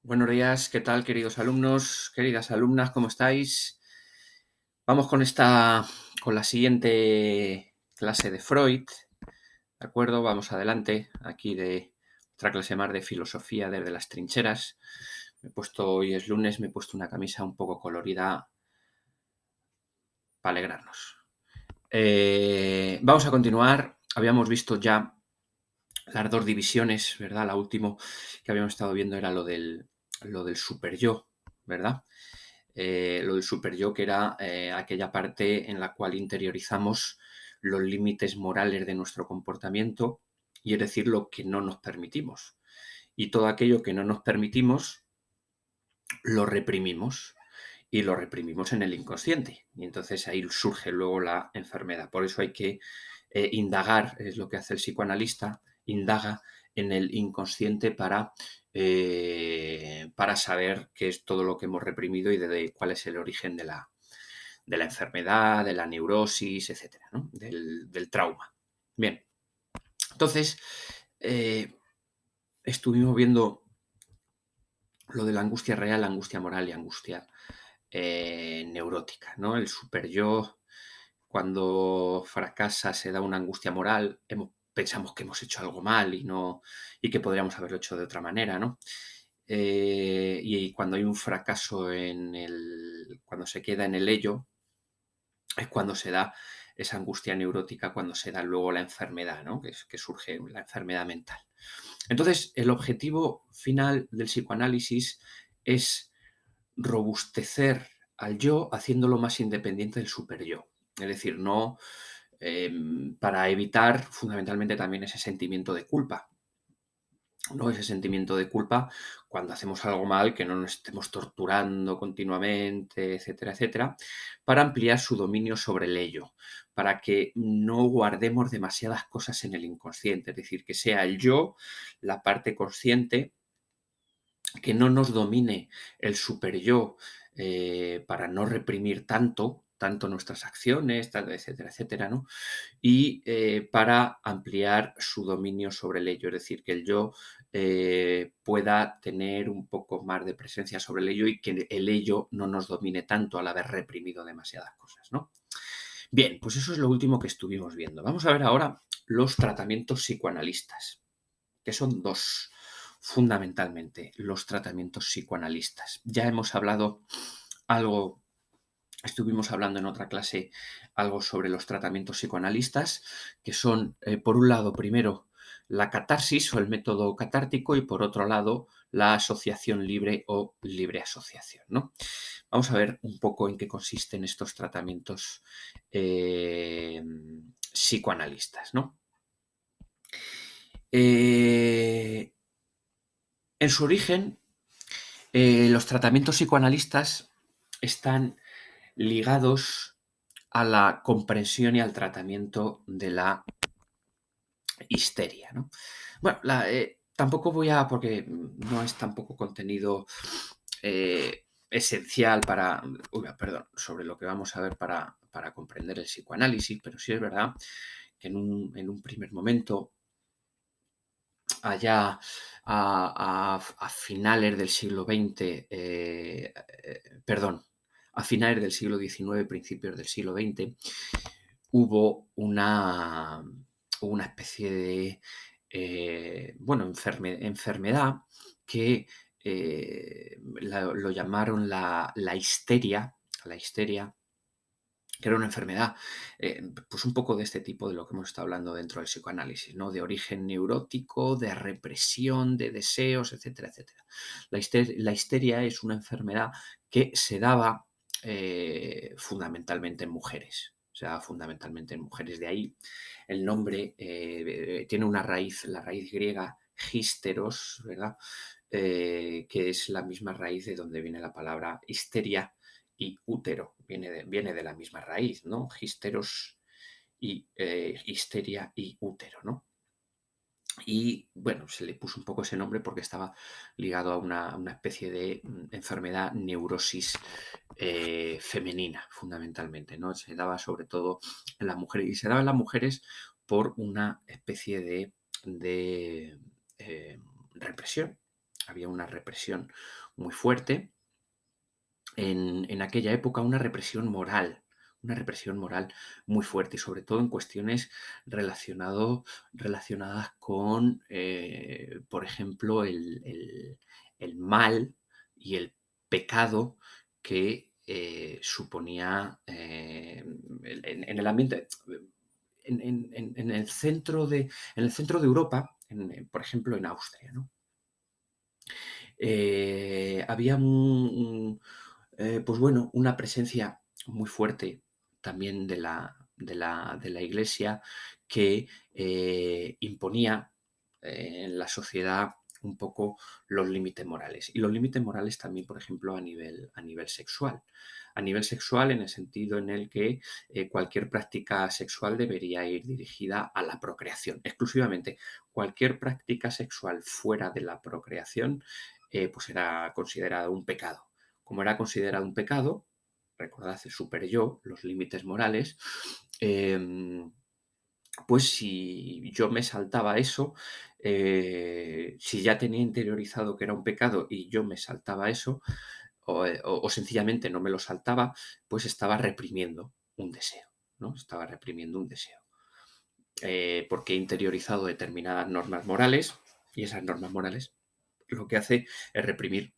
Buenos días, ¿qué tal, queridos alumnos, queridas alumnas? ¿Cómo estáis? Vamos con la siguiente clase de Freud, ¿de acuerdo? Vamos adelante, aquí de otra clase más de filosofía desde las trincheras. Hoy es lunes, me he puesto una camisa un poco colorida para alegrarnos. Vamos a continuar. Habíamos visto ya las dos divisiones, ¿verdad? La última que habíamos estado viendo era lo del super yo, ¿verdad? Lo del super yo, que era aquella parte en la cual interiorizamos los límites morales de nuestro comportamiento, y es decir, lo que no nos permitimos. Y todo aquello que no nos permitimos, lo reprimimos. Y lo reprimimos en el inconsciente. Y entonces ahí surge luego la enfermedad. Por eso hay que indagar, es lo que hace el psicoanalista, indaga en el inconsciente para saber qué es todo lo que hemos reprimido y cuál es el origen de la enfermedad, de la neurosis, etcétera, ¿no? Del trauma. Bien, entonces estuvimos viendo lo de la angustia real, angustia moral y angustia neurótica, ¿no? El super yo, cuando fracasa, se da una angustia moral, pensamos que hemos hecho algo mal y que podríamos haberlo hecho de otra manera, ¿no? Y cuando hay un fracaso cuando se queda en el ello, es cuando se da esa angustia neurótica, cuando se da luego la enfermedad, ¿no? Que surge la enfermedad mental. Entonces, el objetivo final del psicoanálisis es robustecer al yo haciéndolo más independiente del super yo. Es decir, no para evitar fundamentalmente también ese sentimiento de culpa. ¿No? Ese sentimiento de culpa cuando hacemos algo mal, que no nos estemos torturando continuamente, etcétera, etcétera, para ampliar su dominio sobre el ello, para que no guardemos demasiadas cosas en el inconsciente, es decir, que sea el yo, la parte consciente, que no nos domine el super yo, para no reprimir tanto nuestras acciones, etcétera, etcétera, ¿no? Y para ampliar su dominio sobre el ello, es decir, que el yo pueda tener un poco más de presencia sobre el ello y que el ello no nos domine tanto al haber reprimido demasiadas cosas, ¿no? Bien, pues eso es lo último que estuvimos viendo. Vamos a ver ahora los tratamientos psicoanalistas, que son dos, fundamentalmente, los tratamientos psicoanalistas. Ya hemos hablado algo. Estuvimos hablando en otra clase algo sobre los tratamientos psicoanalistas, que son, por un lado, primero, la catarsis o el método catártico y, por otro lado, la asociación libre o libre asociación, ¿no? Vamos a ver un poco en qué consisten estos tratamientos psicoanalistas, ¿no? En su origen, los tratamientos psicoanalistas están ligados a la comprensión y al tratamiento de la histeria, ¿no? Bueno, tampoco porque no es tampoco contenido esencial sobre lo que vamos a ver para comprender el psicoanálisis, pero sí es verdad que en un primer momento, allá a finales del siglo XX, perdón, a finales del siglo XIX, principios del siglo XX, hubo una especie de enfermedad que lo llamaron la histeria, que era una enfermedad, pues un poco de este tipo de lo que hemos estado hablando dentro del psicoanálisis, ¿no? De origen neurótico, de represión, de deseos, etcétera, etcétera. La histeria es una enfermedad que se daba fundamentalmente en mujeres. O sea, fundamentalmente en mujeres. De ahí el nombre tiene una raíz, la raíz griega histeros, ¿verdad? Que es la misma raíz de donde viene la palabra histeria y útero, viene de la misma raíz, ¿no? Histeros y histeria y útero, ¿no? Y bueno, se le puso un poco ese nombre porque estaba ligado a una especie de enfermedad neurosis femenina, fundamentalmente, ¿no? Se daba sobre todo en las mujeres, y se daba en las mujeres por una especie de represión. Había una represión muy fuerte en aquella época, una represión moral muy fuerte y sobre todo en cuestiones relacionadas con, por ejemplo, el mal y el pecado que suponía en el ambiente, en el centro de Europa, por ejemplo, en Austria, ¿no? Había pues bueno, una presencia muy fuerte también de la Iglesia que imponía en la sociedad un poco los límites morales. Y los límites morales también, por ejemplo, a nivel sexual. A nivel sexual en el sentido en el que cualquier práctica sexual debería ir dirigida a la procreación, exclusivamente. Cualquier práctica sexual fuera de la procreación pues era considerado un pecado. Como era considerado un pecado, recordad el super yo, los límites morales, eh, pues si yo me saltaba eso, si ya tenía interiorizado que era un pecado y yo me saltaba eso, o sencillamente no me lo saltaba, pues estaba reprimiendo un deseo, ¿no? Estaba reprimiendo un deseo. Porque he interiorizado determinadas normas morales y esas normas morales lo que hace es reprimir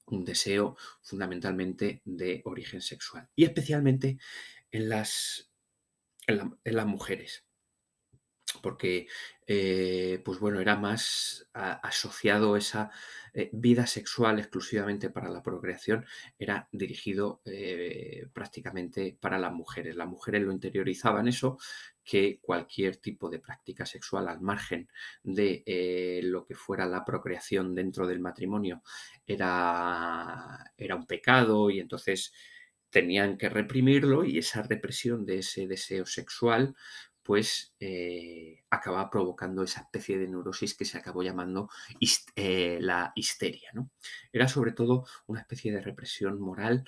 un deseo fundamentalmente de origen sexual y especialmente en las mujeres, porque pues bueno, era más asociado esa vida sexual exclusivamente para la procreación, era dirigido prácticamente para las mujeres. Las mujeres lo interiorizaban eso, que cualquier tipo de práctica sexual al margen de lo que fuera la procreación dentro del matrimonio era un pecado y entonces tenían que reprimirlo y esa represión de ese deseo sexual pues acaba provocando esa especie de neurosis que se acabó llamando la histeria, ¿no? Era sobre todo una especie de represión moral,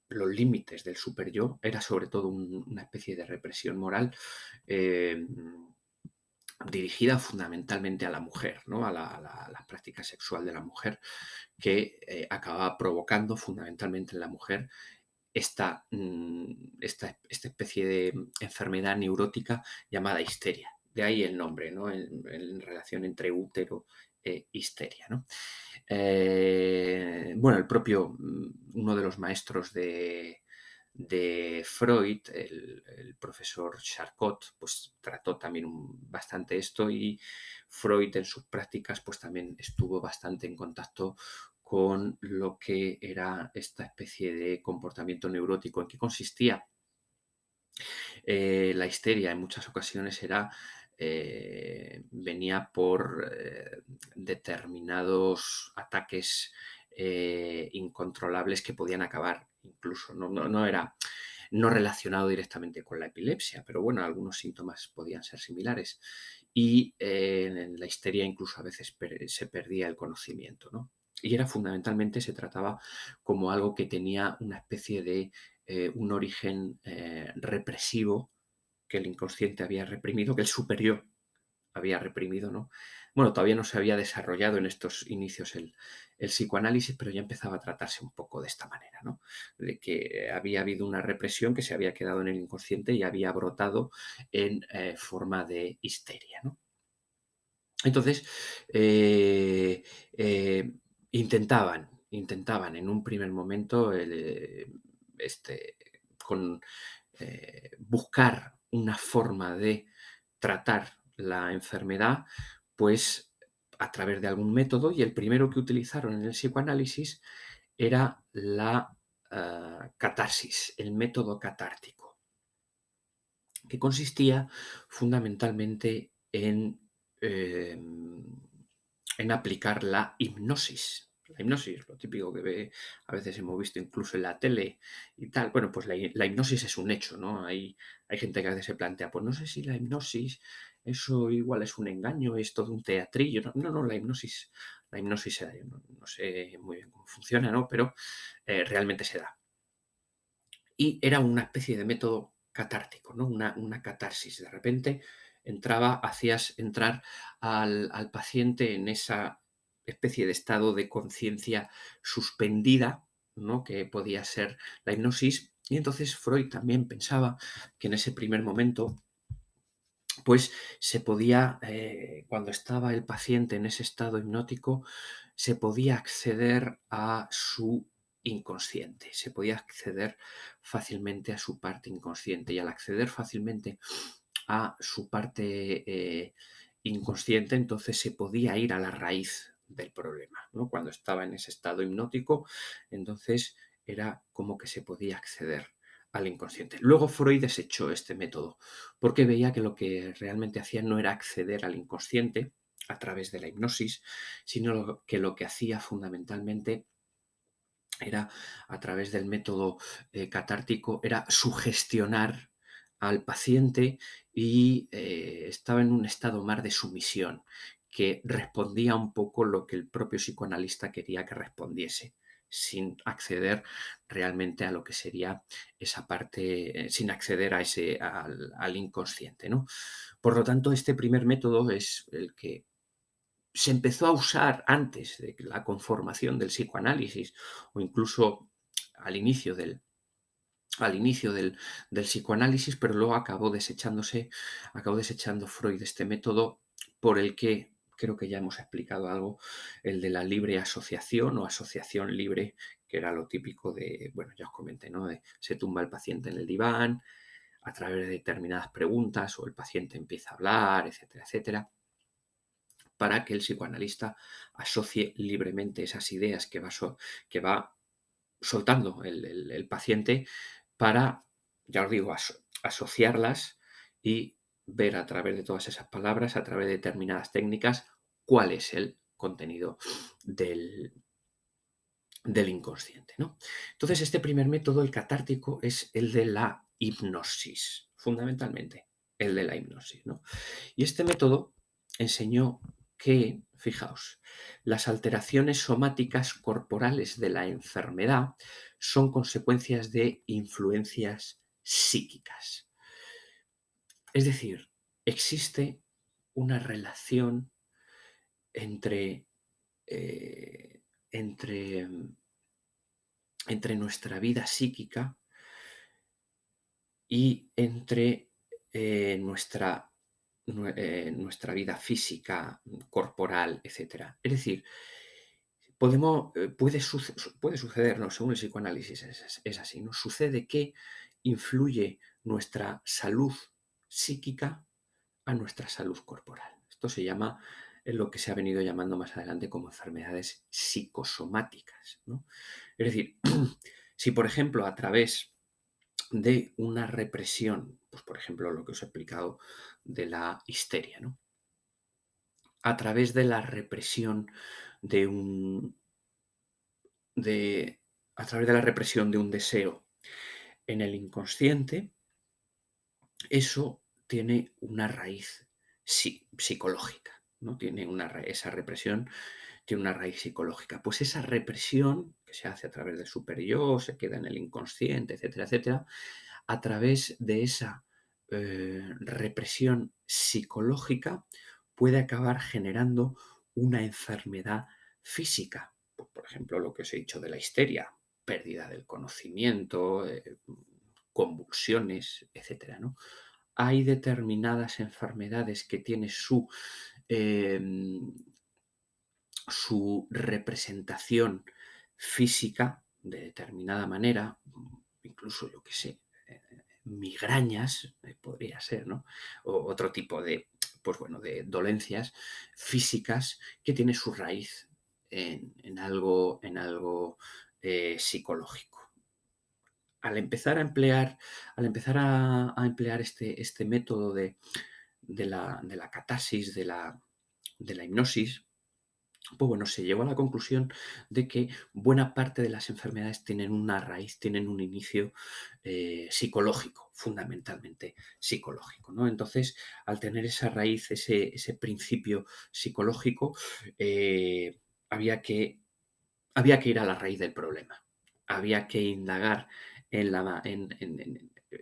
los límites del super yo, era sobre todo una especie de represión moral eh, dirigida fundamentalmente a la mujer, ¿no? A la práctica sexual de la mujer, que acababa provocando fundamentalmente en la mujer esta especie de enfermedad neurótica llamada histeria. De ahí el nombre, ¿no? En relación entre útero e histeria, ¿no? Bueno, uno de los maestros de Freud, el profesor Charcot, pues trató también bastante esto y Freud en sus prácticas pues también estuvo bastante en contacto con lo que era esta especie de comportamiento neurótico. ¿En qué consistía? La histeria en muchas ocasiones venía por determinados ataques incontrolables que podían acabar incluso, no era no relacionado directamente con la epilepsia, pero bueno, algunos síntomas podían ser similares. Y en la histeria incluso a veces se perdía el conocimiento, ¿no? Y era fundamentalmente, se trataba como algo que tenía una especie de un origen represivo que el inconsciente había reprimido, que el superior había reprimido, ¿no? Bueno, todavía no se había desarrollado en estos inicios el psicoanálisis, pero ya empezaba a tratarse un poco de esta manera, ¿no? De que había habido una represión que se había quedado en el inconsciente y había brotado en forma de histeria, ¿no? Entonces, eh, eh, intentaban en un primer momento este, buscar una forma de tratar la enfermedad, pues a través de algún método, y el primero que utilizaron en el psicoanálisis era la catarsis, el método catártico, que consistía fundamentalmente en aplicar la hipnosis. La hipnosis, lo típico a veces hemos visto incluso en la tele y tal. Bueno, pues la hipnosis es un hecho, ¿no? Hay gente que a veces se plantea, pues no sé si la hipnosis, eso igual es un engaño, es todo un teatrillo. No, no, no, la hipnosis se da. Yo no sé muy bien cómo funciona, ¿no? Pero realmente se da. Y era una especie de método catártico, ¿no? Una catarsis. De repente hacías entrar al paciente especie de estado de conciencia suspendida, ¿no? Que podía ser la hipnosis. Y entonces Freud también pensaba que en ese primer momento, pues se podía, cuando estaba el paciente en ese estado hipnótico, se podía acceder a su inconsciente, se podía acceder fácilmente a su parte inconsciente, y al acceder fácilmente a su parte inconsciente, entonces se podía ir a la raíz del problema, ¿no? Cuando estaba en ese estado hipnótico, entonces era como que se podía acceder al inconsciente. Luego Freud desechó este método porque veía que lo que realmente hacía no era acceder al inconsciente a través de la hipnosis, sino que lo que hacía fundamentalmente era, a través del método catártico, era sugestionar al paciente, y estaba en un estado más de sumisión, que respondía un poco lo que el propio psicoanalista quería que respondiese, sin acceder realmente a lo que sería esa parte, sin acceder a al inconsciente, ¿no? Por lo tanto, este primer método es el que se empezó a usar antes de la conformación del psicoanálisis, o incluso al inicio del psicoanálisis, pero luego acabó desechando Freud este método, por el que creo que ya hemos explicado algo, el de la libre asociación o asociación libre, que era lo típico de, bueno, ya os comenté, ¿no? Se tumba el paciente en el diván a través de determinadas preguntas, o el paciente empieza a hablar, etcétera, etcétera, para que el psicoanalista asocie libremente esas ideas que va soltando el paciente, para, ya os digo, asociarlas y ver a través de todas esas palabras, a través de determinadas técnicas, cuál es el contenido del, del inconsciente, ¿no? Entonces, este primer método, el catártico, es el de la hipnosis, fundamentalmente, el de la hipnosis, ¿no? Y este método enseñó que, fijaos, las alteraciones somáticas corporales de la enfermedad son consecuencias de influencias psíquicas. Es decir, existe una relación entre, eh, entre, entre nuestra vida psíquica y entre nuestra vida física, corporal, etcétera. Es decir, puede suceder, ¿no? Según el psicoanálisis es así, ¿no? Sucede que influye nuestra salud psíquica a nuestra salud corporal. Esto se llama, es lo que se ha venido llamando más adelante como enfermedades psicosomáticas, ¿no? Es decir, si por ejemplo a través de una represión, pues por ejemplo lo que os he explicado de la histeria, ¿no? A través de la represión de un de a través de la represión de un deseo en el inconsciente, eso tiene una raíz psicológica, ¿no? Esa represión tiene una raíz psicológica. Pues esa represión que se hace a través del superyo, se queda en el inconsciente, etcétera, etcétera, a través de esa represión psicológica puede acabar generando una enfermedad física. Pues, por ejemplo, lo que os he dicho de la histeria, pérdida del conocimiento, convulsiones, etcétera, ¿no? Hay determinadas enfermedades que tienen em, su representación física de determinada manera, incluso, yo qué sé, migrañas, podría ser, ¿no? O otro tipo de, pues bueno, de dolencias físicas que tiene su raíz en algo psicológico. Al empezar a emplear este método de la catarsis, de la hipnosis, pues bueno, se llegó a la conclusión de que buena parte de las enfermedades tienen una raíz, tienen un inicio psicológico, fundamentalmente psicológico, ¿no? Entonces, al tener esa raíz, ese principio psicológico, eh, había que, había que ir a la raíz del problema. Había que indagar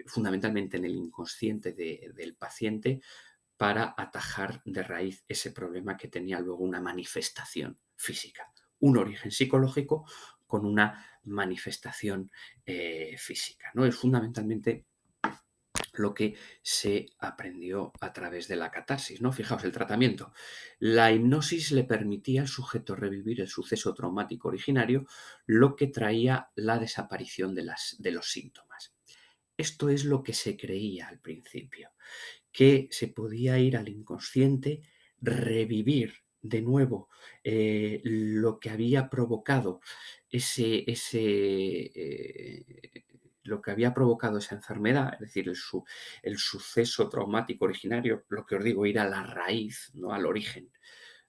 fundamentalmente en el inconsciente del paciente, para atajar de raíz ese problema que tenía luego una manifestación física. Un origen psicológico con una manifestación física, ¿no? Es fundamentalmente lo que se aprendió a través de la catarsis, ¿no? Fijaos, el tratamiento. La hipnosis le permitía al sujeto revivir el suceso traumático originario, lo que traía la desaparición de los síntomas. Esto es lo que se creía al principio, que se podía ir al inconsciente, revivir de nuevo lo que había provocado lo que había provocado esa enfermedad, es decir, el suceso traumático originario, lo que os digo, ir a la raíz, ¿no? Al origen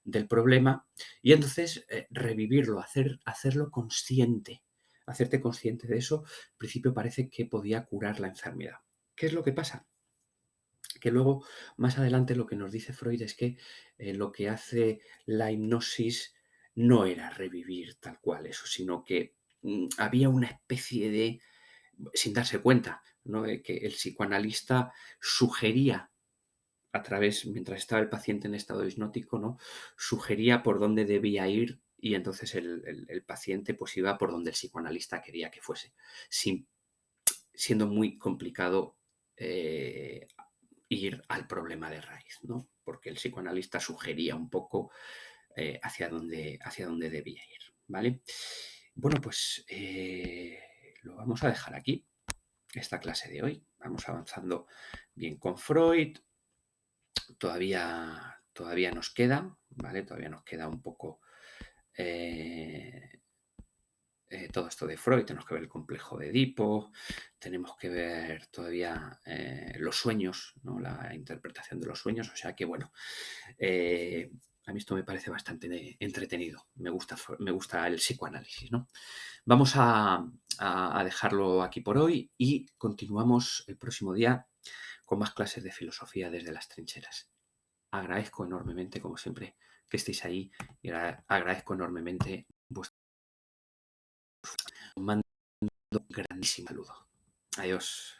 del problema, y entonces revivirlo, hacerlo consciente, hacerte consciente de eso, al principio parece que podía curar la enfermedad. ¿Qué es lo que pasa? Que luego, más adelante, lo que nos dice Freud es que lo que hace la hipnosis no era revivir tal cual eso, sino que había una especie de, sin darse cuenta, ¿no? Que el psicoanalista sugería a través, mientras estaba el paciente en estado hipnótico, ¿no? Sugería por dónde debía ir y entonces el paciente pues iba por donde el psicoanalista quería que fuese, sin, siendo muy complicado ir al problema de raíz, ¿no? Porque el psicoanalista sugería un poco hacia dónde debía ir, ¿vale? Bueno, pues lo vamos a dejar aquí, esta clase de hoy. Vamos avanzando bien con Freud. Todavía nos queda, ¿vale? Todavía nos queda un poco eh, todo esto de Freud, tenemos que ver el complejo de Edipo, tenemos que ver todavía los sueños, ¿no? La interpretación de los sueños, o sea que bueno, a mí esto me parece bastante entretenido, me gusta el psicoanálisis, ¿no? Vamos a dejarlo aquí por hoy y continuamos el próximo día con más clases de filosofía desde las trincheras. Agradezco enormemente, como siempre, que estéis ahí y agradezco enormemente vuestro. Os mando un grandísimo saludo. Adiós.